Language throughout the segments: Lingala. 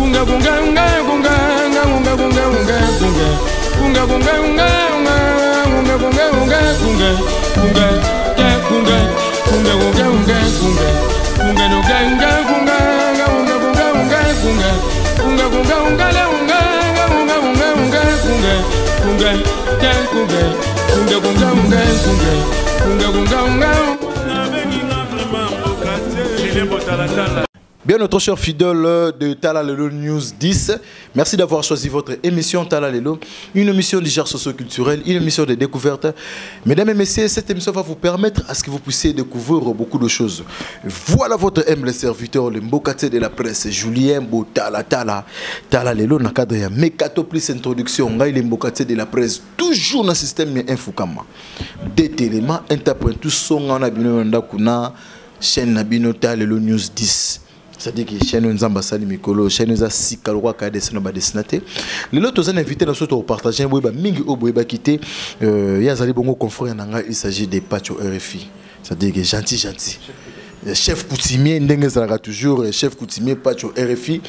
kunga kunga kunga kunga kunga kunga kunga kunga kunga kunga kunga kunga kunga kunga kunga ya kunga kunga kunga kunga kunga kunga no kunga kunga kunga kunga kunga kunga kunga kunga kunga la kunga kunga kunga kunga kunga kunga ya kunga kunga kunga kunga kunga kunga kunga kunga. Bien, notre cher fidèle de Tala Lelo News 10, merci d'avoir choisi votre émission Tala Lelo, une émission d'hygiène socio-culturelle, une émission de découverte. Mesdames et messieurs, cette émission va vous permettre à ce que vous puissiez découvrir beaucoup de choses. Voilà votre humble serviteur, le Mbokate de la presse, Julien Botala Tala. Tala Lelo, dans le cadre de Mekato plus introduction, le Mbokate de la presse, toujours dans le système Infokama. Des éléments, interprètent tous son en abino ndakuna, chaîne Nabino Tala Lelo News 10. C'est-à-dire que chez nous, nous avons Mikolo, chez nous, nous avons dessinaté. Les autres, nous avons invité nous au partager. Il s'agit des patchs RFI. C'est-à-dire que gentil. Chef coutumier, toujours chef coutumier patch RFI.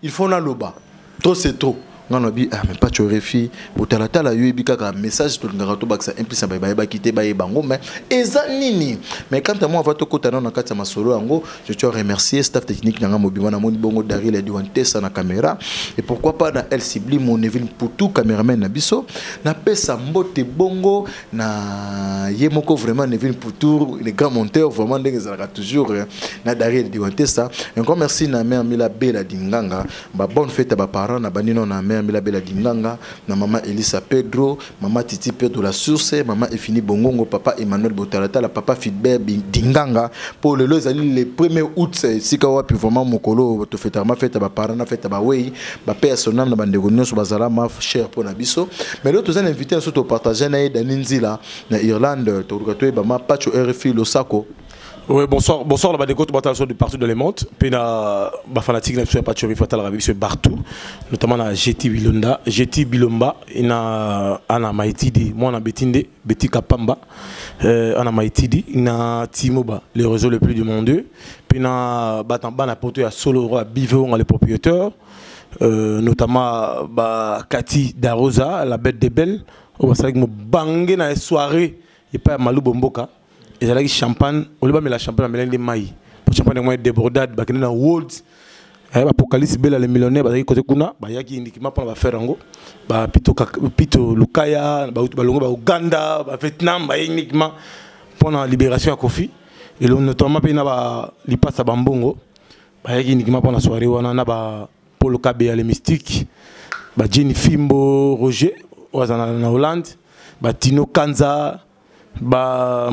Il faut la loba. Trop c'est trop. Non, mais pas de refi. Botalatala, il y a un message pour nous dire que ça implique que quitter bango mais ezanini. Mais quand moi va te côté dans quatre masolo ango, je te remercie staff technique nanga mobima na moni bongo Daryl Ediwante sa na caméra et pourquoi pas dans El Sibli mon Evin pour tout caméraman na biso na pesa mbote bongo na yemoko vraiment Evin pour tout les grands monteurs vraiment ndengezala toujours na Daryl Ediwante sa. Encore merci na mère Mila Bella Dinganga, ba bonne fête à ba parents na banino na mère Mila Bella Dinganga, na maman Elisa Pedro, maman Titi Pedro la Source, maman Efini Bongongo, papa Emmanuel Botalata, la papa Fidbert Dinganga. Pour le les 1er août, si kawa puis vraiment mokolo te fait ma fête à parents, na fête à wei, ba père sonam na bandegonion sur bazala ma cher pour nabiso. Mais l'autre vous invité à se partager na Ninzila na Irlande, to rukato ba ma patch RFI Losako. Oui, bonsoir, bonsoir, la décote de partout de l'émonde. Puis na fanatique na pas de fatal rabi partout, notamment na GT Bilonda, GT Bilomba, ina ana Maitidi, moi na Betinde, Beti Kapamba, ana Maitidi, ina Timoba, le réseau le plus du monde. Puis na Batamba na poto ya solo roi Bivon les propriétaires, notamment Cathy Darosa, la bête des belles, on va savoir que mo bangé na soirée et pas Malou Bomboka. Et j'ai champagne, on va mettre la champagne dans les mailles. Pour champagne moins débordade, bah dans World, apocalypse belle les millionnaires, bah côté kuna, bah y a qui uniquement pour la faire ango, bah pito Lukaya, bah longo bah Ouganda, bah Vietnam, bah uniquement pour la libération à Kofi. Et là notamment puis na bah li passe à Bambongo, bah y a qui uniquement pour la soirée on a bah Polo Kabea les mystiques, bah Jenny Fimbo, Roger, en Hollande, bah Tino Kanza. Bah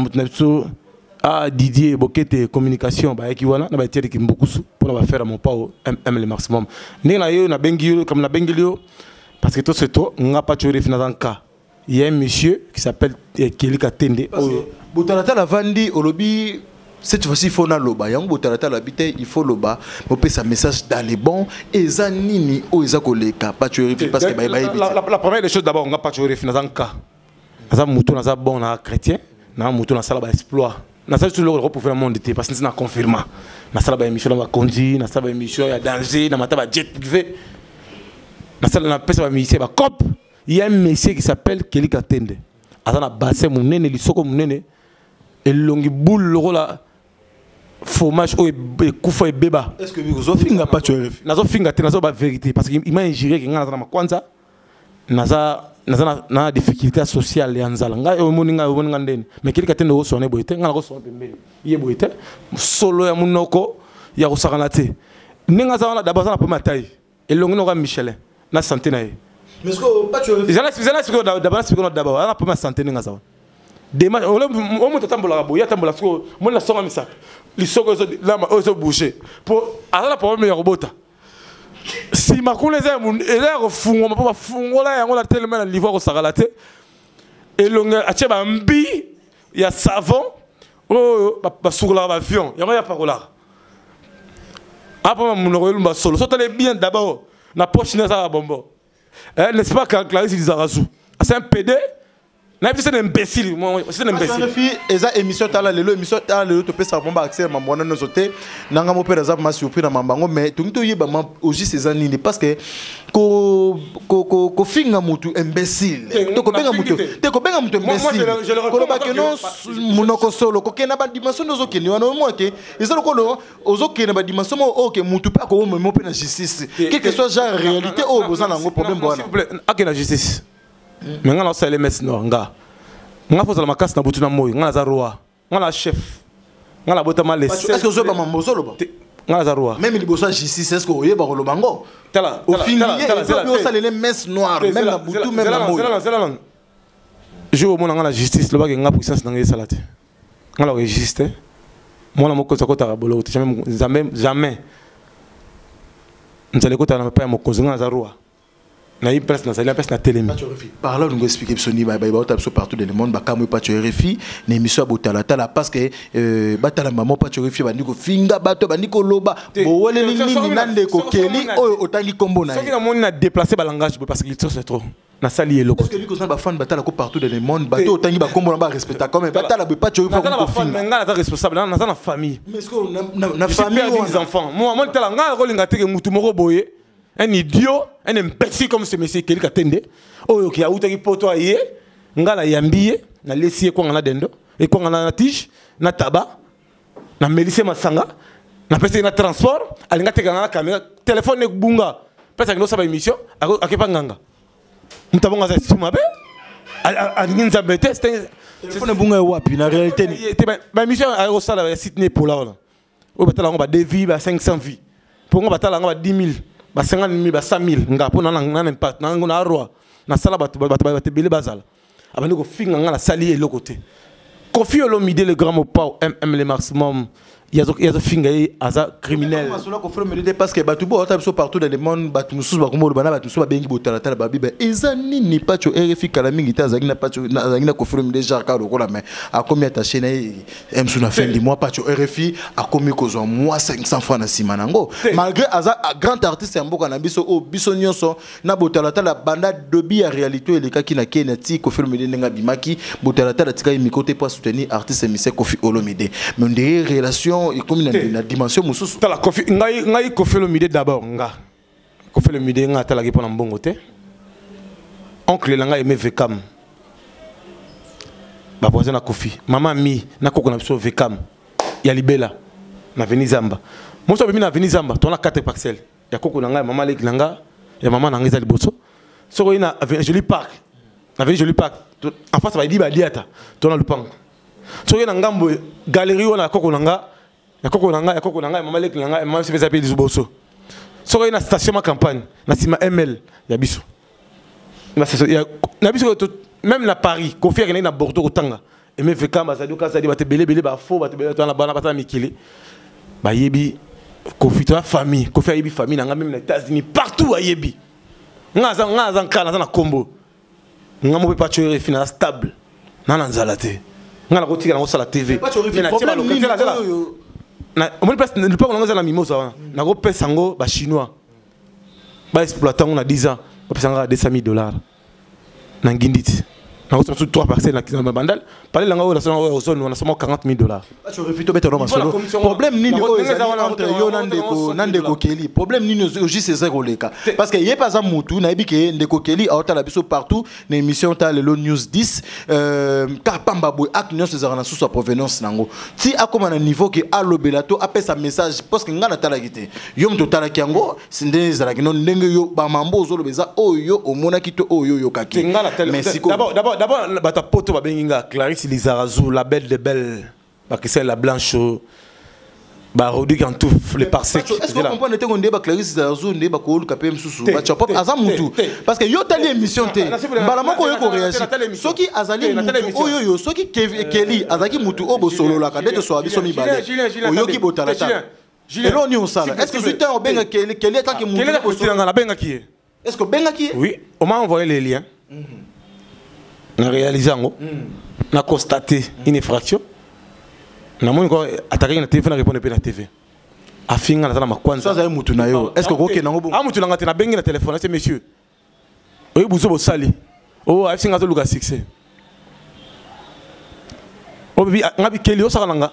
Didier Bokete communication bah qui voilà na ba tirer qui beaucoup pour la faire à mon pas aime le maximum ni na yo na bengio comme na bengio parce que tout c'est tout on n'a pas toujours fini dans cas il y a un monsieur qui s'appelle Kelly Katende Botalata la vandi au lobby cette fois-ci il faut na loba yang Botalata la bité il faut loba pour passer un message dans les bons et zanini o ezakoleka pas toujours parce que la première des choses d'abord on n'a pas toujours fini dans cas na mutu na bon na chrétien na mutu na sala ba exploit na sala tout le monde pour faire le monde parce que c'est na confirma na sala ba émission na conduit na sala ba émission ya danger na mata ba jet privé na sala na pesa ba ministère ba cop il y a un monsieur qui s'appelle Kelly Katende azana bassin munene lisoko munene elongi boule loko la fromage o kufa e beba est-ce que vous finga pas tu nazo finga te nazo ba vérité parce que il m'a injurié que ngana na kwanza na difficulté sociale ya nzala nga omoninga ndeni mais Kelly Katende o sonné boité nga ko sonné pembele ye boité solo ya munoko ya ko sakana te ninga za na d'abord na première taille elongi no ka Michelin na santé na ye mais est-ce que pas tu d'abord na première santé ninga za demain on monte tambola boya tambola sko mon la songa misa lisoko la ozo bouger pour ala problème ya robota si ma connaissance est refungo ma pas fungo la yango la tellement na livre ko sakalate elonga ache ba mbi ya savon oh ba sukula ba avion yango ya parola après mon royaume ba solo sotale bien d'abord na poche na ça bombo n'est-ce pas que Clarisse Lizarazu c'est un PD C'est un imbécile. C'est un imbécile. Eza émission tala lelo émission tala lelo to pesa bomba accès mamona no sote nanga mo pera za ma surpris na mambango mais to ngito yeba ma aussi ces années parce que ko finga mutu imbécile to ko benga mutu te ko benga mutu imbécile ko ba que non munoko solo ko kena ba dimension no zokeni wana mo ke ezalo ko lo ozokena ba dimension mo OK mutu pa ko mo pe na justice quel que soit genre réalité o bozana ngo problème bona akena justice mais ngana osala mes no nga faut la makasi na butu na moyo ngana za roi ngana chef ngana bota mal est-ce que zo ba mamozolo ba ngana za roi même liboso justice est-ce que oyeba ko lobango tala au final il osala les mes noires même na butu même na moyo je au mona ngana justice loba ke nga puissance na ngai salate ngana registre mona moko sa kota bolo jamais nzale kota na pa moko ngana za roi na une place na place na télémi par là nous expliquer soni ba partout dans le monde ba kamu pa RFI na émission botala tala parce que batala maman pa RFI ba ndiko finga bato ba ndiko loba bo wele nini nande ko keli oyo otangi kombo na soki na moni na déplacer ba langage parce qu'il c'est trop na sali eloko parce que lui ko ba fan batala ko partout dans le monde bato otangi ba kombo na ba respecta quand même batala ba RFI ko finga nga na responsable na na famille mais est-ce que na famille des enfants moi tala nga ko linga teke mutu moko boye un idiot, un imbécile comme ce monsieur qui a tendé. Oh, qui a outé qui poto aïe, ngala yambiye, na laissé quoi ngala dendo, et quoi ngala na tige, na tabac, na melissé masanga, na pèse na transport, alinga te ngala caméra, téléphone nek bunga, pèse ngalo saba émission, a kepa nganga. Mtabonga za suma be, alinga nzambete, téléphone bunga wapi na réalité ni. Ba émission a resala ya site ne pour là. O batala ngba 2 vies, ba 500 vies. Pour ngba batala ngba 10 000. Ba 50 000 ba 100 000 nga po na impact na ngona roi na sala bato bele bazala abandi ko finga nga la sali eloko te Kofi Olomide le grand mot aime le maximum. Il y a finga aza criminel. Parce que batubo partout dans le monde batumusu bakombo bana batusu babengi botala tala babiba ezani ni pacho RFI kalamingi tazagi na pacho na Kofi Olomide genre ka lokola mais a combien attaché na emsu na fin du mois pacho RFI a commis kozwa moi 500 francs na simanango malgré aza grand artiste ya mboka na biso o biso nyonso na botala tala banda dobi ya réalité eleka ki na Kenya ti Kofi Olomide nga bimaki botala tala tika mikote pour soutenir artiste monsieur Kofi Olomide mais des relations et comme la dimension mususu tala Kofi ngai Kofi Olomide d'abord nga Kofi Olomide nga tala ki pona mbongo te oncle langa aimé Vekam ba voisin na Kofi maman mi na koko na biso Vekam ya libela na Venizamba moso bimi na Venizamba tona 4 parcelles ya koko langa maman leki langa ya maman nanga za liboso soko ina Joli Park na Veni Joli Park en face ba di ba diata tona lupango soko ina ngambo galerie wana koko langa ya koko nanga mama leki nanga mama se pesa pe dizuboso soko ina station ma campagne na sima ML ya biso na biso même na Paris Kofi akena na Bordeaux kotanga eme Vekam bazali okasa di bate belé ba fo bate belé na bana bata mikili ba yebi Kofi to famille Kofi ayebi famille nanga même na États-Unis partout ayebi ngaza nkala na kombo ngamo pe pacho RFI na stable na nzala te ngala kotika na sala TV na tima lokatela na on place ne pas on na mimosa wana na ko pesa ngo ba chinois ba exploiter on a 10 ans ba pesa nga $200,000 na nginditi na ko sur 3 parcelles na bandal parler langa o la zone on a seulement $40,000 je refuse to better no masolo problème nini o entre yo nandeko Kelly problème nini o juste zéro leka parce que yé pas za mutu na ebike ndeko Kelly a ota la biso partout na émission ta le news 10 ka pamba boy ak nyonso za na sous provenance nango ti akoma na niveau que alobelato apesa message parce que ngana tala kité yo mto tala kiango sinde za la non ndenge yo ba mambo zolo beza oyo omona kito oyo yo kaki merci d'abord bata poto ba benginga Clarisse Lizarazu la belle de belle ba que c'est la blanche ba Rodrigue en tout les parsec est-ce qu'on comprend était qu'on débat Clarisse Lizarazu ndé ba ko lu kapem susu ba chapop azamutu parce que yo tali émission té mbala moko yo ko réagir soki azali mutu oyo yo soki Kelly azaki mutu obo solo la ka dete so abiso mi balé oyo ki botala ta et là on y on ça est-ce que c'était on benga Kelly tant que mutu ko sila la benga qui est-ce que benga qui oui on m'a envoyé les liens na réalisé ngo na constaté une infraction na moni ko attaquer na téléphone na répondre pe na TV afinga na makwanza ça za mutu na yo est-ce que OK nango bon mutu nanga te na bengi na téléphone c'est monsieur oyi buzo bo sali o afinga to luka succès Obi ngabi Kelly osakalanga.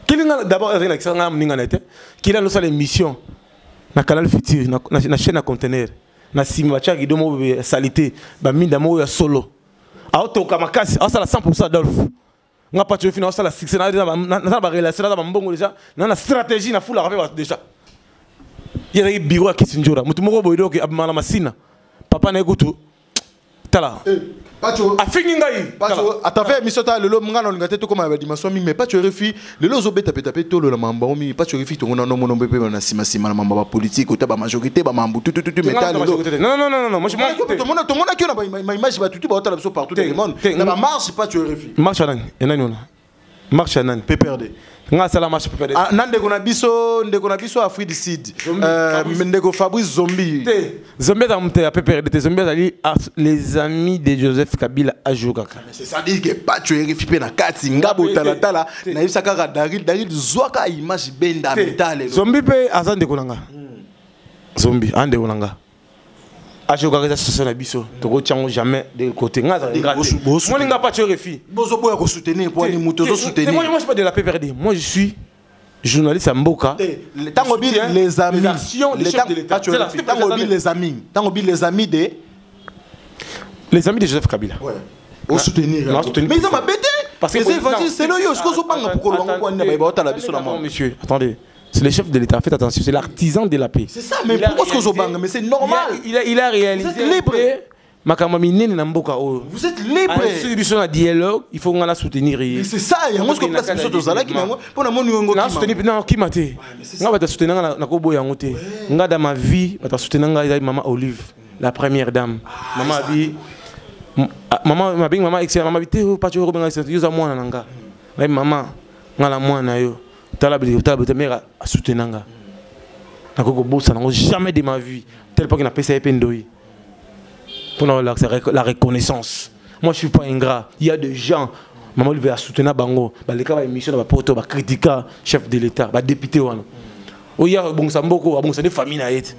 Kelly d'abord avec ça nga mninga nete. Kelly no sala émission na Canal Futur na chaîne à conteneur. Na sima cha gidomo salité ba minda mo ya solo. Auto kamakasi asala 100% d'Olf. Nga pas tu finance la succès na ba relation na ba mbongo déjà na stratégie na fula rappel déjà. Il y a des bureaux qui sont là. Mutu moko boido ke abmala masina. Papa na ekutu. Tala. Pacho. Afini ngai. Pacho, atafé mission ta lelo ngana ngate to comme dimension mi mais pas tu refi lelo zo beta peta to lo la mamba mi pas tu refi to ngona no mono bepe na sima sima na mamba politique ou ta ba majorité ba mambu tout metal lelo. Non, moi je m'en tout le monde qui na image ba tout ba ta partout dans le monde. Na ba marche pas tu refi. Marche anan. Enani ona. Marche anan. PPRD. Nga sala marche PPRD. Nande kona biso Afrique du Sud. Ndeko Fabrice Zombie. Zombie a monté à PPRD. Zombie a dit les amis de Joseph Kabila à Joukaka. C'est ça dit que pas tu refi na kati ngabo talatala na yisa kaka Daryl zwaka image benda metal. Zombie pe azande konanga. Zombie ande konanga. Acho ka reza sosona biso to ko tiango jamais de côté ngaza ngate moi linga pas tu refi bozo boya ko soutenir pour ni muto zo soutenir moi je suis pas de la PPRD moi je suis journaliste à Mboka tango bi les amis les actions des chefs de l'État tango bi les amis de Joseph Kabila ouais au soutenir mais ils ont bêté parce que c'est le yo ce qu'on banga pour ko bango ko na ba ta la biso na moi monsieur attendez. C'est le chef de l'État, faites attention, c'est l'artisan de la paix. C'est ça, mais pourquoi est-ce que vous bang? Mais c'est normal. Il a réalisé. Vous êtes libre. Vous êtes libre. Si vous avez un dialogue, il faut la soutenir. C'est ça, il y a un peu de place pour soutenir. Non, qui m'a dit? Je vais soutenir dans ma vie, je vais soutenir Maman Olive, la première dame. Maman a dit, maman m'a dit, maman dit, pas tu veux à moi, maman, mère a soutenu jamais de ma vie tel point qu'il n'a pas essayé pour la reconnaissance. Moi je suis pas ingrat. Il y a des gens maman lui va soutenir bango les cas émission poto critiquer chef de l'État député wana o ya bon samboko bon des famille na yete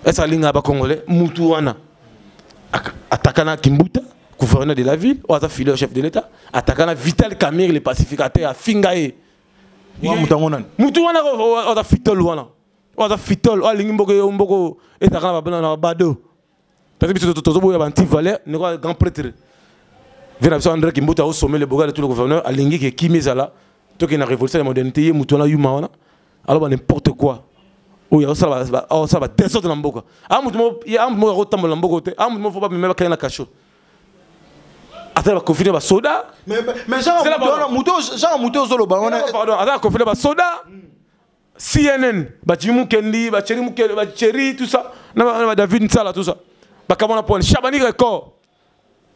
esa linga ba congolais mutu wana atakana Kimbuta gouverneur de la ville ou asa filière chef de l'État atakana Vital Kamerhe le pacificateur à Fingae mutu wana oza fitol wana oza fitol alingi mboko etakana babana na bado parce que tozo boya banti valeur ne ko grand prêtre vena biso André Kimbuta au sommet le boga de tout le gouverneur alingi ke kimezala to ke na révolution de modernité mutu wana yuma wana alors n'importe quoi o ya osala ba desordre na mboka amutu mo ko tambola mboka te amutu mo fo ba memba kala na kasho attends va confiner ba soda mais genre muto zolo ba wana pardon attends confiner ba soda CNN ba Jimu Kendi ba Cheri tout ça na David Nsala tout ça ba kamona point Chabani record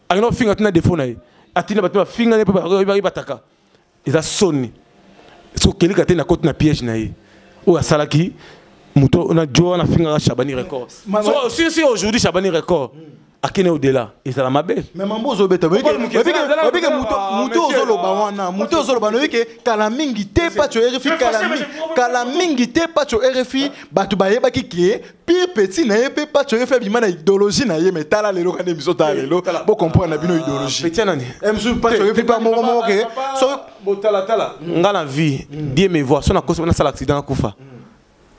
agno finga tuna défaut na atina ba finga ne ba bataka eza soni so kelika te na côté na piège na ye o asalaki muto na jo na finga Chabani record so si aujourd'hui Chabani record akene au-delà et ça la mabel mais mambo zo beta muto zolo ba wana muto zolo ba no ke kala mingi te pa cho RFI kala mingi te pa cho RFI batu ba yeba ki pire petit na yepe pa cho RFI bima na idéologie na ye metala lelo kana biso ta lelo bo comprendre na bino idéologie petit nani emsu pa cho RFI pa mo ke so botala ngala vie Dieu me voit so na kosa na sala accident na kufa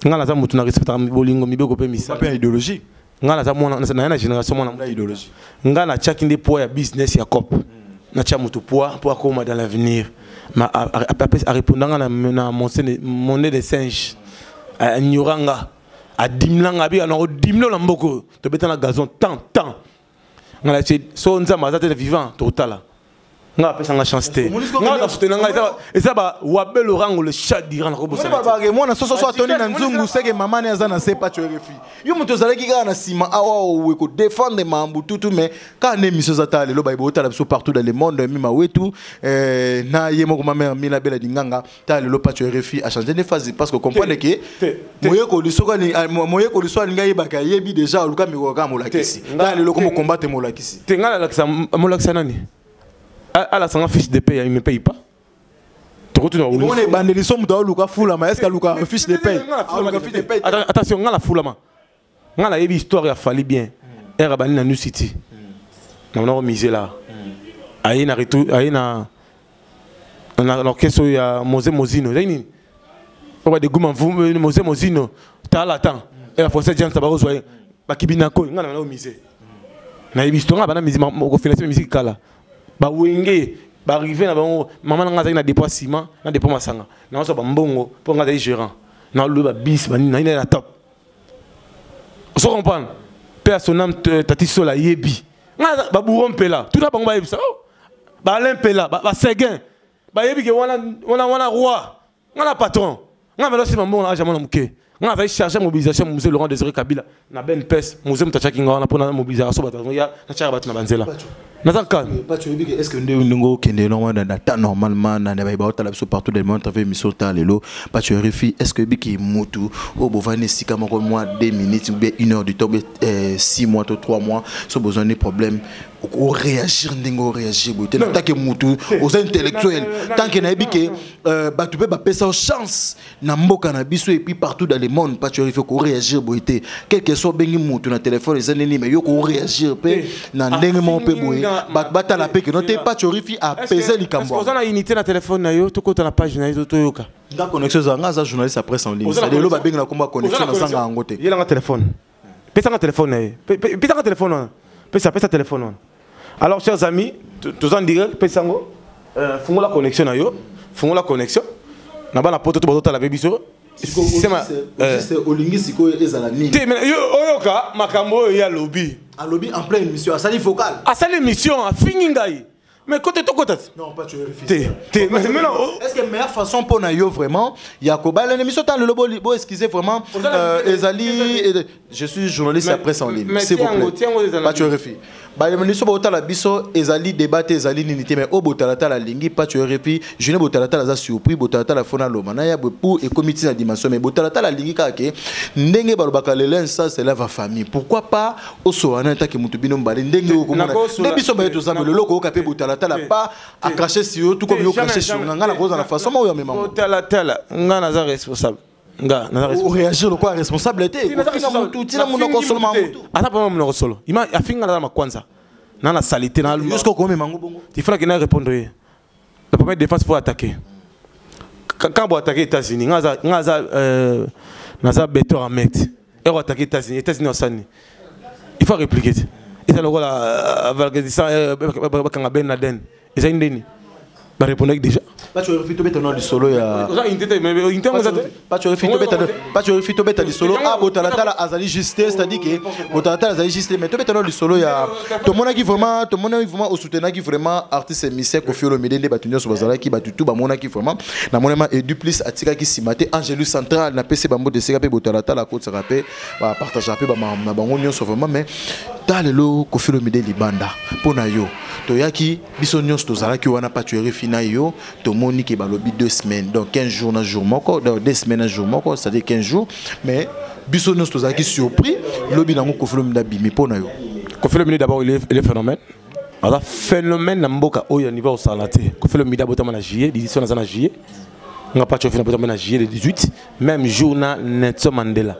ngala za mutu na respecta bolingo mibeko pe misa pa idéologie ngala za mona na génération mona idéologie ngala chaki ndi poids ya business ya cop na cha mutu poids pour comment dans l'avenir ma a répondanga na mon nez de singe a ignoranga a dimlanga bi na dimlo na mboko to betana gazon tant ngala so nzamba za te vivant total nga pesa nga chance te nga da soutenir nga eza ba wabel orango le chat d'Iran na ko bossa moi na so atoni na nzungu seke mama ne aza na se pa cho RFI yo muto zalaki ka na sima awa we ko défendre mambu tout mais ka ne miso za tale lo ba ibo tala biso partout dans le monde mi mawetu na ye moko mama mi la bela dinganga tale lo pa cho RFI a changé de phase parce que comprendre que moye ko liso nga yeba ka yebi déjà luka mi ko ka molakisi tale lo ko combattre molakisi te ngala lakisa molakisa nani ala sanga fiche de paye il me paye pas tu retournes au on est bandé les sommes dans Luka Fulama est-ce que Luka fiche de paye attention ngala Fulama ngala yebi histoire a fallu bien era bani na New City na on a misé là aïe na retour aïe na l'orchestre il y a Mosé Mosino on va des goûts Mosé Mosino t'as l'attend et la française Jean Tabaro soit ba kibinako ngana na omise na ibistonga bana musique ko financer musique kala ba wenge ba arriver na ba maman nga za na dépôt ciment na dépôt masanga na so ba mbongo pour nga za gérant na le ba bis ba na ina top on comprend père son âme tati sola yebi nga ba buron pela tout na bango ba yebisa ba Alain pela ba Seguin ba yebi ke wana roi nga patron nga melo si mbongo na jamon muke nga va chercher mobilisation musée Laurent Désiré Kabila na ben pes musée mutachaki nga na pona mobilisation batatu ya na chara batu na banzela nazaka pas tu dis est-ce que ndingo kende normalement na ta normalement na ba ba otala biso partout des montres avec mission ta lelo pas tu refi est-ce que biki mutu o bovane sika moko mois 2 minutes ou bien 1 heure du temps 6 mois ou 3 mois so besoin de problème ou réagir ndingo réagir boté tant que mutu aux intellectuels tant que na biki ba tu peux ba pesa chance na mboka na biso et puis partout dans le monde pas tu refi ko réagir boté quel que soit bengi mutu na téléphone les années mais yo ko réagir pe na ndenge mon pe boy bata la peke non t'es pas tu rifi à peser les cambo parce qu'on a unité na téléphone na yo to ko na page na yo to yoka nga connexion za nga za journaliste après en ligne c'est de lo ba bengi na komba connexion na sanga ngote yela nga téléphone pesa nga téléphone na pesa nga téléphone pesa téléphone alors chers amis tous en direct pesa ngo fungola connexion na yo fungola connexion na ba na poto to bota la bebiso c'est olingi siko ezala nini te mais oyoka makambo ya lobby à lobby en pleine émission à sali focal à sali émission à fini ngai mais côté to côté non pas tu vérifies mais non est-ce que meilleure façon pour na yo vraiment yakoba l'émission tant le lobo excusez vraiment ezali je suis journaliste à presse en ligne s'il vous plaît pas tu vérifies ba l'émission botala biso ezali débat ezali ninité mais o botalata la lingi pas tu vérifies je ne botalata la za surpris botalata la fona loma na ya pour et comité na dimension mais botalata la lingi ka ke ndenge balobaka lelen ça c'est la famille pourquoi pas o so ana ta ke mutu bino mbale ndenge o komona ne biso ba to zambe le loko ka pe botalata la pas à cracher sur tout comme yo cracher sur nga na cause na façon mo ya mema botalata nga na za responsable nga na responsable réagir le quoi responsabilité tina muno ko solo mamutu ana pas muno ko solo ima afinga na makwanza na salité na jusqu'au comme mango bongo il faut qu'il ait répondre la première défense faut attaquer quand on attaquer États-Unis naza beto Ahmed et on attaquer États-Unis osani il faut répliquer et ça le rôle avec ça quand Ben Laden ils ont une deni ba répondre déjà pas tu refis to betano du solo ya pas tu refis to betano du solo ah botalata la azali juste c'est-à-dire que botalata azali juste mais to betano du solo ya to mona qui vraiment au soutenir qui vraiment artiste émissaire Koffi Olomide batunyo so bazala qui batutu ba mona qui vraiment na monema et duplice atika qui simate Angelu Central na PC bambo de CKP botalata la côte rapé ba partager pe ba bango nyonso vraiment mais talelo Koffi Olomide libanda pona yo to yaki biso nyonso to zala ki wana pas tu refis na yo to moni ki balobi 2 semaines donc 15 jours na jour moko donc 2 semaines na jour moko c'est à dire 15 jours mais biso nyonso to zala ki surpris lobi nango Koffi Olomide bimi pona yo Koffi Olomide d'abord il est phénomène alors phénomène na mboka oyo niveau au salaté Koffi Olomide botama na juillet l'édition na juillet nga pas tu fina botama na juillet le 18 même jour na Nelson Mandela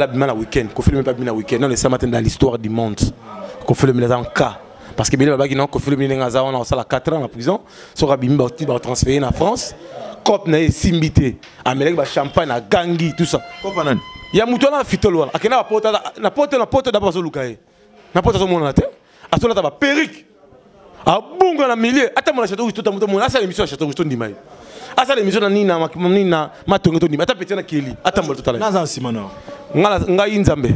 bima na week-end Koffi Olomide pas bima na week-end non le samedi matin dans l'histoire du monde Koffi Olomide en cas parce que bien là non Koffi Olomide ngaza on a ça 4 ans en prison sera bimi ba transféré en France cop na simbité Amérique ba champagne na gangi tout ça cop nani ya mutu na fitolo wala akena na pota d'abord so lukaye na pota so mona te asola ta ba perruque a bunga na milieu ata mona château tout mutu mona ça l'émission château tout ndimai asa l'émission na nina matongo to ndimai ata petit na keli ata mbola totala naza simana nga inzambe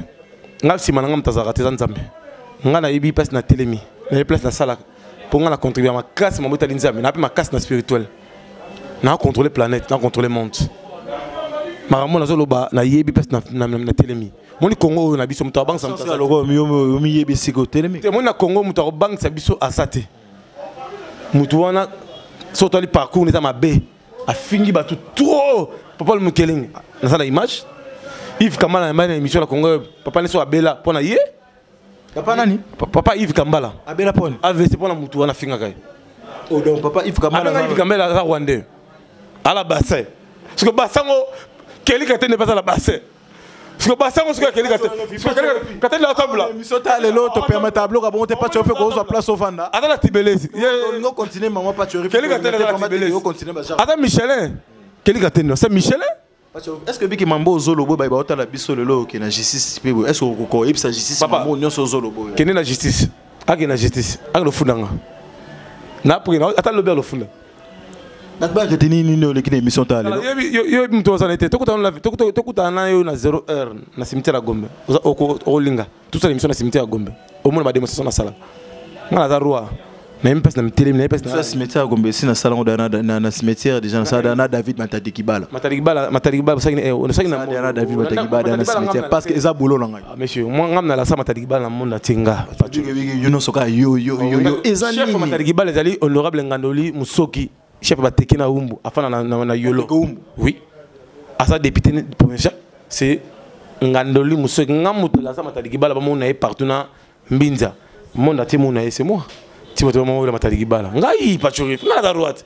nga simana nga mtazaka te nzambe nga na ibi place na telemi na place na sala pour nga na contribuer ma casse ma motali nzambe na pe ma casse na spirituel na contrôler planète na contrôler monde maramo na zoloba na yebi place na telemi moni Congo na biso muta bank sa mutasa logo mi yebi siko telemi te moni na Congo muta bank sa biso asate mutu wana soto ali parcours neta mabe afingi batu trop papa le mukeling na sala image Yves Kambala na émission la Congo papa ne so abela pona ye papa nani papa Yves Kambala abela pona AVC pona mutu wana finga kai oh donc papa Yves Kambala za Rwandais à la bassin parce que bassango keli ka tene pas à la bassin parce que basa on se keli kate kate la table misota lelo to permettre tableau ka bon te pas choper ko so place au vanda ada la tibelezi on continue maman pas choper keli kate la tibelezi ada Michelin keli kate no c'est Michelin est-ce que biki mambo zolobo ba ba la biso lelo ke na justice pe est-ce que ko ipsa justice mambo nyonso zolobo kene na justice ake na justice ake lo fundanga na pour ata lo be lo funda na ba que teni ni no le kine émission ta lelo yo mto za nete tokuta na yo na 0 heure na cimetière ya Gombe o linga tout ça l'émission na cimetière ya Gombe au monde ba démonstration na sala ngala za roi na impes na mtele na impes na cimetière ya Gombe si na sala na cimetière déjà na sala na David Matadikibala ça on sait na David Matadikibala na cimetière parce que eza boulot na ngai monsieur moi ngam na la sa Matadikibala na monde tinga you know soka yo eza ni chef Matadikibala ezali honorable Ngandoli Musoki chef bateki na umbu afana na yolo oui asa député provincial c'est Ngandoli Musoki ngamuto la sa Matadikibala ba mona e partout na Mbinza monde atimuna c'est moi Timothée Mamoula Matadikibala ngai pachorif na la droite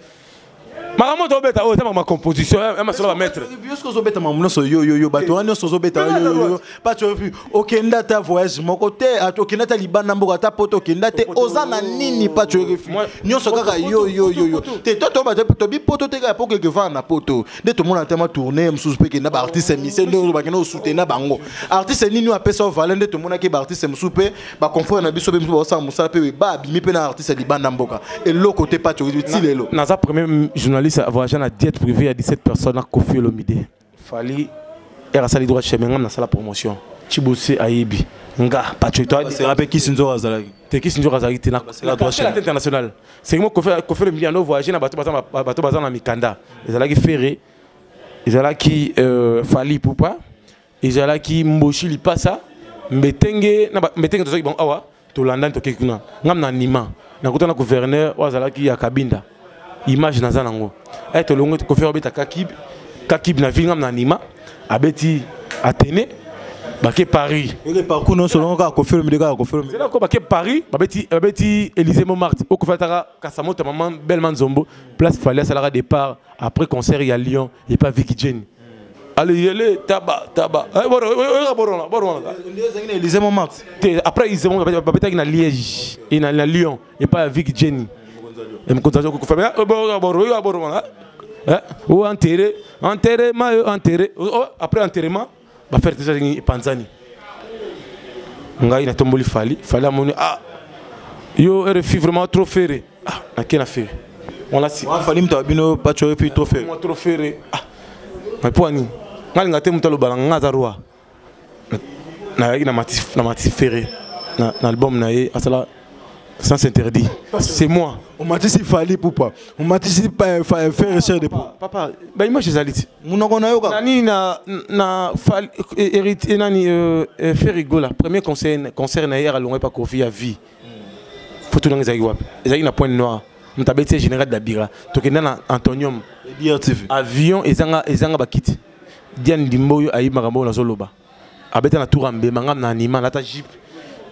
Maman to beta o c'est ma composition et ma solo mettre est-ce que zo beta mamuno so yo bato ani so zo beta yo pachorif okenda ta voyage mon côté okenda ta libana mboka ta poto okenda te ozana nini pachorif nyonso kaka yo te to ba to bi poto te ka pour que va na poto de tout monde tellement tourner msusu pe ke na ba artiste mise ndo ba kena soutenir bango artiste nini a pesa valeur de tout monde ke ba artiste msusu pe ba confort na biso pe msusu ba sa musala pe ba bimi pe na artiste libana mboka et le côté pachorif ti lelo na za premier journaliste a voyagé à diète privée à 17 personnes à Kofi Olomide. Fali era sali droit chez ngam na sala promotion. Chibose ayebi. Nga patriote c'est rappelé qui Sinzo Razalaki. Te qui Sinzo Razalaki na droit chez international. C'est moi Kofi Olomide no voyagé na bateau bazan na Mikanda. Ezalaki ferré. Ezalaki Fali Poupa. Ezalaki Mboshi Lipasa. Mbetenge to so bon awa to London to kekuna. Ngam na Nima. Na kotana gouverneur wazalaki ya Kabinda. Image na zanango et longo ko faire beta kakib na ville na Nima abeti Athénée baké Paris le parcours non selon ka ko faire me ko faire c'est là ko baké Paris babeti Élysée Montmartre au ko fatara Kasamoto maman Belman Zombo place fallait salara départ après concert il y a Lyon et pas Vicky Jenny allez taba boro Élysée Montmartre après Élysée Montmartre babeta na Liège et na Lyon et pas Vicky Jenny et me contact ko faire ou enterré après enterrement va faire ça en Panzani ngai na tomboli fali amoni yo RFI vraiment trop ferré na kena fait on l'a si fali mta bino pas trop ferré trop ferré mais pour ani ngai ngate mutalo balanga za roi na mati ferré na album na ye asala sans interdit. C'est moi. On m'a dit s'il fallait pour pas. On m'a dit s'il fallait faire recherche de papa. Bah image les alites. Mon nom na yoga. Nani na hérité nani faire rigoler. Premier concert na hier à Longwe pas Kofi à vie. Photo dans les aiguilles. Les aiguilles na point noir. Mon tableau général d'Abira. Tokenda na Antonium. Avion ezanga bakiti. Diane Dimboyo ayi magambo na zoloba. Abeta na tourambe mangam na anima na ta jeep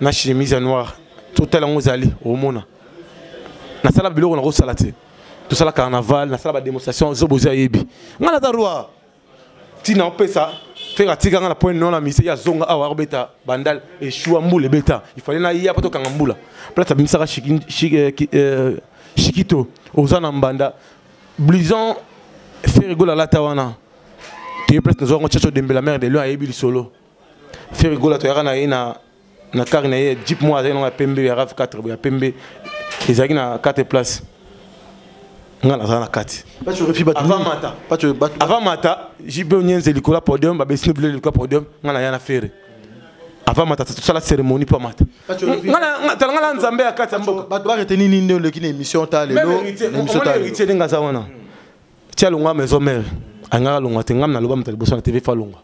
na chemise noire. Total en Ozali, au Mona. Na sala bilo on a salate. Tout ça la carnaval, na sala démonstration zoboza yebi. Ngala ta roi. Tina pesa. Faire atiga ngala point non la mise ya zonga awa beta bandal et choua mboule beta. Il fallait na ya poto kangambula. Place bimsaka Chikito ozana mbanda. Blison fait rigoler la tawana. Tu es presque nous avons cherché de la mer de l'eau yebi solo. Fait rigoler to yana ina na car na jeep moi avec na PMB ya RAV4 ya PMB ezaki na 4 places ngala za na 4 avant mata jibe nyenze likola podium ba besino bile likola podium ngala ya na fere avant mata tout ça la cérémonie pour mata ngala nzambe ya 4 mboka bato ba retenir nini le kine émission ta lelo émission ta héritier denga za wana tia longa maison mère angala longa tengam na loba mta liboso na TV fa longa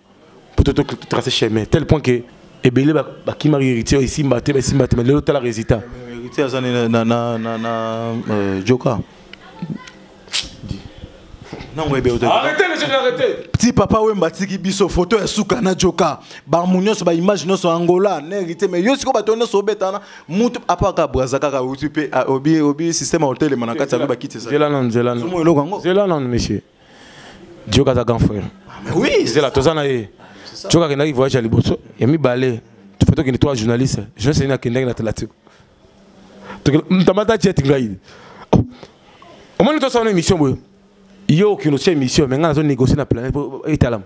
pour tout tracer chemin tel point que et belé ba qui m'a héritier ici mbaté mais le total résultat héritier azana na Joka non ouais be arrêtez monsieur arrêtez petit papa we mbatiki biso photo ya suka na Joka ba munyoso ba image no so Angola na héritier mais yo siko bato no so betana mutu apaka brazaka ka utupe obi système hotel manakati ba kite ça zela non monsieur Joka za grand frère oui zela tozana ye Tu vois qu'il voyage à Liboso, il y a mis balai. Tu fais que toi journaliste, je sais qu'il y a la télé. Tu as dit que tu as dit. Au moins, nous avons une émission. Il y a une émission, mais nous avons négocié la planète pour Italam.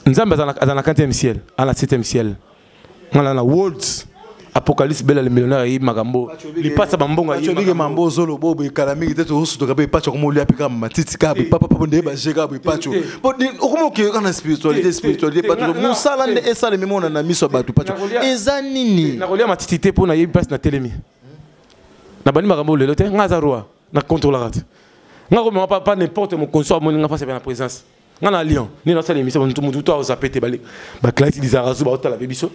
Nous sommes dans la 40e ciel, à la 7e ciel. Nous avons la Worlds. Apocalypse bela le millionnaire yi magambo li passa bambonga yi magambo mambo zolo bobo kalami te to suto kabe pacho komo li apika matiti kabe papa papa ndeba jega bo pacho bo okomo ke kana spiritualité pacho musala ne esa le mimona na miso batu pacho eza nini na kolia matiti te pona yi passe na telemi na bani magambo lelo te ngaza roi na contrôle rat ngako me pas n'importe mon consort mon nga face na présence ngana lion ni na salle émission mutu to zapete bali ba classe dizarazu ba otala bebiso.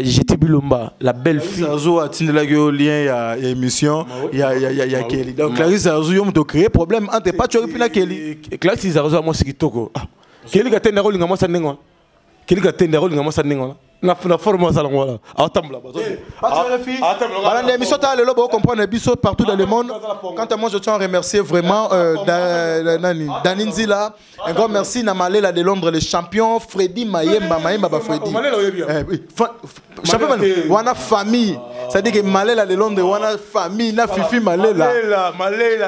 J'étais Bilomba, la belle fille. Zarzo a tenu la lien il y a émission, il y a Kelly. Donc Clarisse Zarzo a créé problème entre pas tu aurais pu la Kelly. Clarisse Zarzo a moi c'est qui toko. Kelly a tenu rôle ngamo sa nengo. Kelly a tenu rôle ngamo sa nengo. Na forme ça là. Attends là. Voilà l'émission ta le lobo comprendre biso partout dans le monde. Quant à moi je tiens à remercier vraiment Daninzila. Un grand merci na Malela de Londres le champion Freddy Mayemba ba Freddy. Champion wana famille. Ça dit que Malela de Londres wana famille na Fifi Malela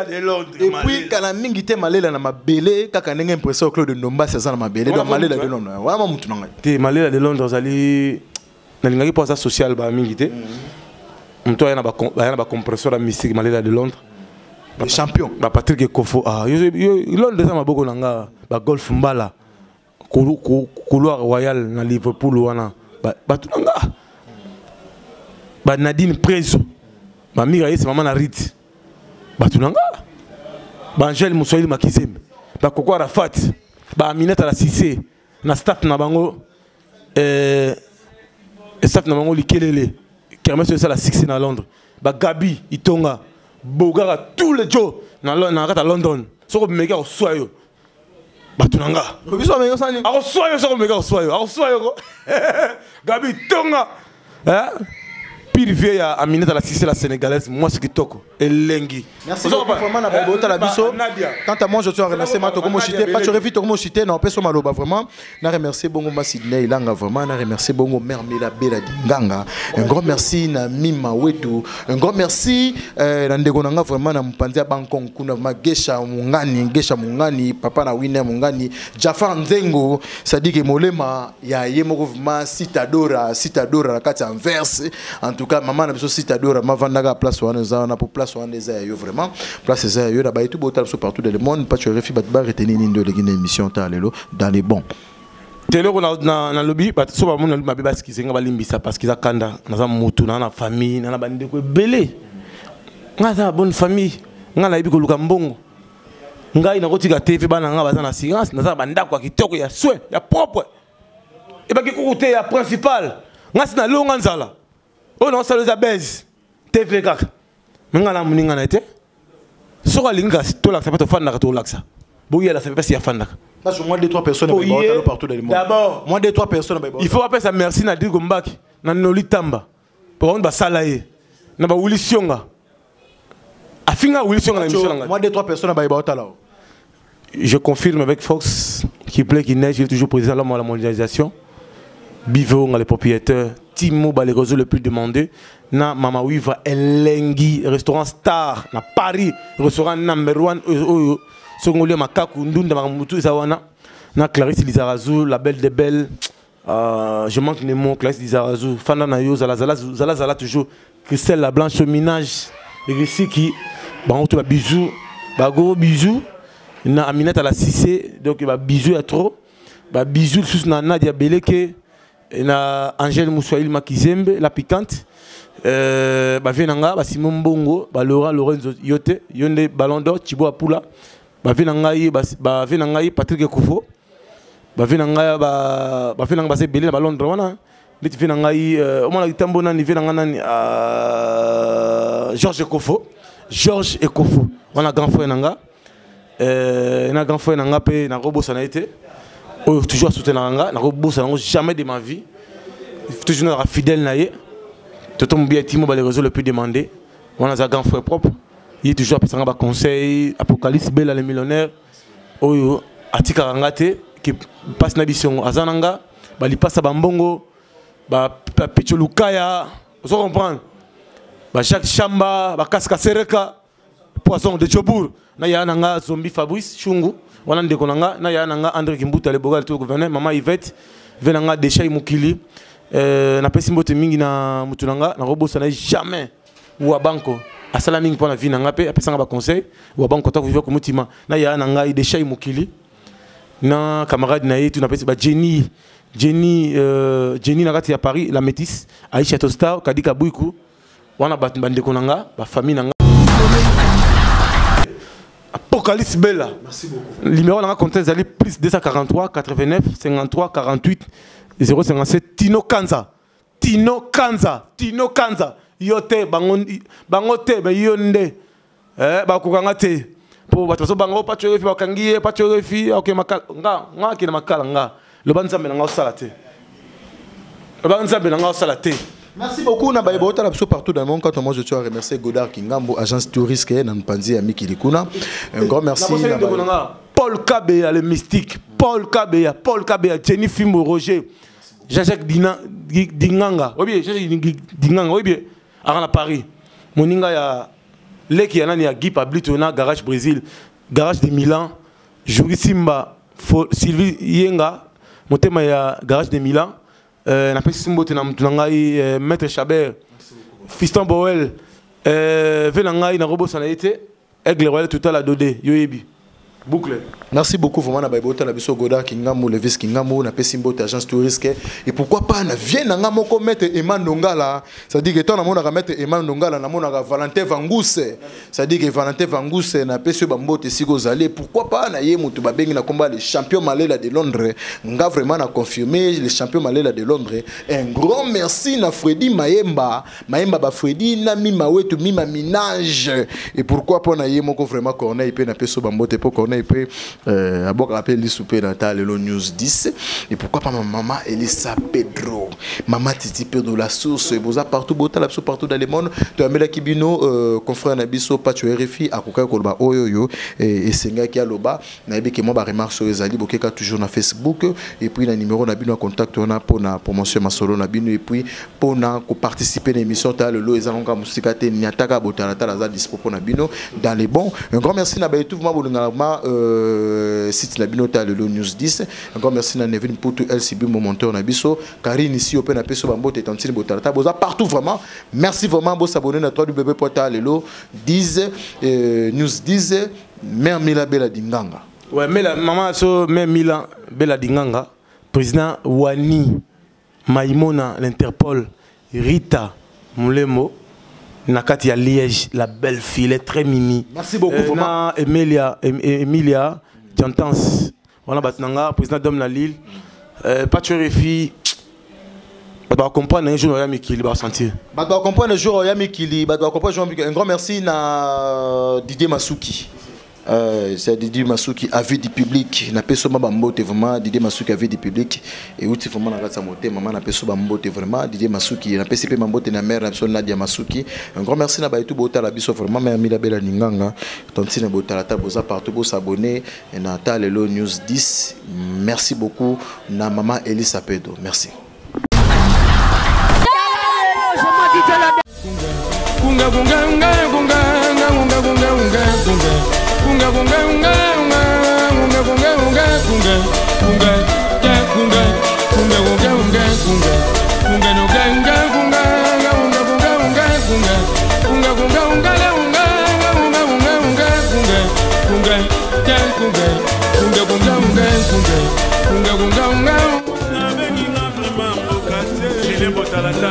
de Londres. Et puis kana mingi te Malela na mabele kaka ndenge impression Claude Ndomba c'est ça na mabele donc Malela de Londres. Wana mutu nanga. Te Malela de Londres ali na pour ça social ba mingi te mto yana ba compresseur la mystique Malela de Londres le champion ba Patrick Kofo Londres ça maboko nanga ba golf mbala couloir royal na Liverpool wana ba tunanga ba Nadine Prezo ba mira yese mama na Rit ba tunanga ba Angel Moussoili Makizembe ba Koko Arafat ba Aminata la Cissé na staff na bango staff na bango likelele kermesse de ça la succès na Londres ba Gabi Itonga Bogara tous les jours na London soko mega soyo batunanga biso mega sani ako soyo soko mega soyo Gabi Itonga Pire à Aminata la Cissé la sénégalaise moi c'est kitoko elengi merci vraiment na babota la biso quant à moi je tiens à remercier Mato comme chité pas tu revite comme chité non peso maloba vraiment na remercier bongo ma Sydney Ilanga vraiment na remercier bongo mère Mela Bela Dinganga un grand merci na Mima Wetu un grand merci na ndeko nanga vraiment na mpanzia Bangkok kuna magesha mungani papa na Winner mungani Jafar Nzengo ça dit que molema ya yemoko vraiment citadora la kati Anvers en tout cas maman na biso citadora mavandaka place wana za pour place wana za yo vraiment place za yo là-bas et tout botal partout dans le monde pas tu refi bat ba retenir ni ndo legine émission ta lelo dans les bons télé na lobby ba so ba mona ba beba skizenga ba limbisa parce qu'ils a kanda na za mutu na famille na bande ko belé ngaza bonne famille ngala ibi ko luka mbongo ngai na kotika TV bana nga baza na silence na za banda kwa kitoko ya soin ya propre et ba ki koute ya principal ngasi na longa nzala oh non ça les abèze TV kaka ngala muninga na été soko linga to la sapato fan na to laksa boya la sapato ya fan na parce que moi 2-3 personnes partout dans le monde d'abord moi 2-3 personnes il faut appeler ça merci na Digo Mbaki na Nolitamba pour on ba salaye na ba Wulisionga afinga Wulisionga na émission moi 2-3 personnes ba là. Je confirme avec Fox qui plaît qui neige il est toujours président à la mondialisation Bivo les propriétaires Timo les réseaux le plus demandé na Mama Wiva Elengi restaurant star na Paris restaurant number 1 Songolio Makaku Ndunda Mamutu Zawana na Clarisse Lizarazu la belle des belles je manque les mots Clarisse Lizarazu Fanda Nayo Zala toujours Christelle la blanche au minage ici qui on te bisous gros bisous na Aminata la Cissé donc bisous à trop bisous sous na Nadia Beleke na Angel Moussoili Makizembe la piquante venanga Simon Bongo Laura Lorenzo Yote Yonde Ballon d'Or Thibaut Apula venanga Patrick Kofo venanga base belé na Ballon d'Or wana neti venanga au moins la tambo na venanga nani Georges Ekofo wana grand frère nanga na grand frère nanga pe na robosa na été toujours soutenir nanga na robosa na jamais de ma vie toujours fidèle na ye toto mbia Timo les réseaux le plus demandé on a un grand frère propre il est toujours à un conseil Apocalypse Bella les millionnaires oyo atika ngate qui passe na bisongo azananga bali passe bambongo ba pecho lukaya vous comprenez ba Jacques Chamba ba Kaska Sereka poisson de Chobour na ya nanga Zombi Fabrice Chungu wana ndeko nanga na ya nanga André Kimbuta le bogal to gouverneur mama Yvette venanga Deshay Mukili na pesi mbote mingi na mutunanga na robosa na jamais ou a banco asala mingi pour la vie nanga pe apesanga ba conseil ou a banco ta vivre comme mutima na ya nanga Deshay Mukili na camarade na yetu na pesi ba Jenny na kati ya Paris la métisse Aïcha Tosta Kadika Buiku wana bande konanga ba famille nanga Apocalypse Bella. Merci beaucoup. Numéro nanga compte zali plus 243 89 53 48 057 Tino Kanza yote bangote ba yonde ba kokanga te po bato so bango pa chorefi bakangiye pa chorefi OK makala nga kina makala nga lo banzambe nanga osala te Merci beaucoup na baye bota la partout dans le monde. Quand moi je tiens à remercier Godard Kingambo agence touriste nan Panzi ami Kilikuna. Un grand merci Paul Kabea le mystique, Paul Kabea, Jenny Fimbo Roger, Jacques Dinganga. Oui bien, Jacques Dinganga, oui bien. À Paris. Moninga ya leki ya nani ya Guy Pablito na garage Brésil, garage de Milan, Jouri Simba, Sylvie Yenga, motema ya garage de Milan. Na pesi simbote na mtunangai Maître Chabert Fiston Boel venangai na robo sana été Aigle Royal tout à la dodé yoyebi boucle. Merci beaucoup vraiment na baibota na biso Godard Kingambo le vice Kingambo na pesi simbote agence touriste et pourquoi pas na vient na moko mettre Eman Ndongala ça dit que toi na mona mettre Eman Ndongala na mona Valentin Vangousse ça dit que Valentin Vangousse na pesi bambote sigo zalé pourquoi pas na ye mutu babengi na combat les champions Malela de Londres nga vraiment na confirmé les champions Malela de Londres. Un grand merci na Freddy Mayemba ba Freddy na mima wetu mima minage et pourquoi pas na ye moko vraiment Corneille pe na pesi bambote po Corneille pe Abok rappelle les soupers natal le news 10 et pourquoi pas ma maman Elisa Pedro maman Titi Pedro la source boza partout bota la partout dans le monde to amela kibino confrère na biso pacho RFI akoka kolba oyoyo et senga ki aloba na yebeke mo ba remarque sur ezali bokeka toujours na Facebook et puis na numéro na bino contact on a pour na promotion masolo na bino et puis pour na ko participer à l'émission ta le lo ezalonga musikate nyataka botala ta za dispo pour na bino dans les bons. Un grand merci na ba tout ma bolingama site la binota le news 10. Encore merci na Nevin pour tout LCB mon monteur na biso Karine ici open appel sur bambote tantine botarata boza partout vraiment. Merci vraiment bo s'abonner na www.lelo 10 news 10 Mère Mila Bella Dinganga. Ouais, mais la maman so Mère Mila Bella Dinganga, président Wani Maïmona l'Interpol Rita Moulemo Nakati à Liège, la belle fille, elle est très mimi. Merci beaucoup. Vraiment. Emilia, Jantans, voilà, Batnanga, président d'Homme la Lille, Pachorefi, on va comprendre un jour, il va sentir. On va comprendre un jour, un grand merci à Didier Masuki. C'est Didier Masuki, avis du public. Na peso bambote vraiment Didier Masuki avis du public et outi vraiment na katsa moté maman na peso bambote vraiment Didier Masuki na PCP bambote na mère na Nadia Masuki. Un grand merci na baitu bota la biso vraiment Mère Mila Bella Ninganga. Tantine bota la ta boza partout bo s'abonner na ta lelo news 10. Merci beaucoup na maman Elisa Pedro. Merci. Kunga kunga kunga kunga kunga kunga kunga Kunga kunga kunga kunga kunga kunga kunga kunga ya kunga kunga kunga kunga kunga kunga no kunga kunga kunga kunga kunga kunga kunga kunga kunga kunga kunga kunga ya kunga kunga kunga kunga kunga kunga kunga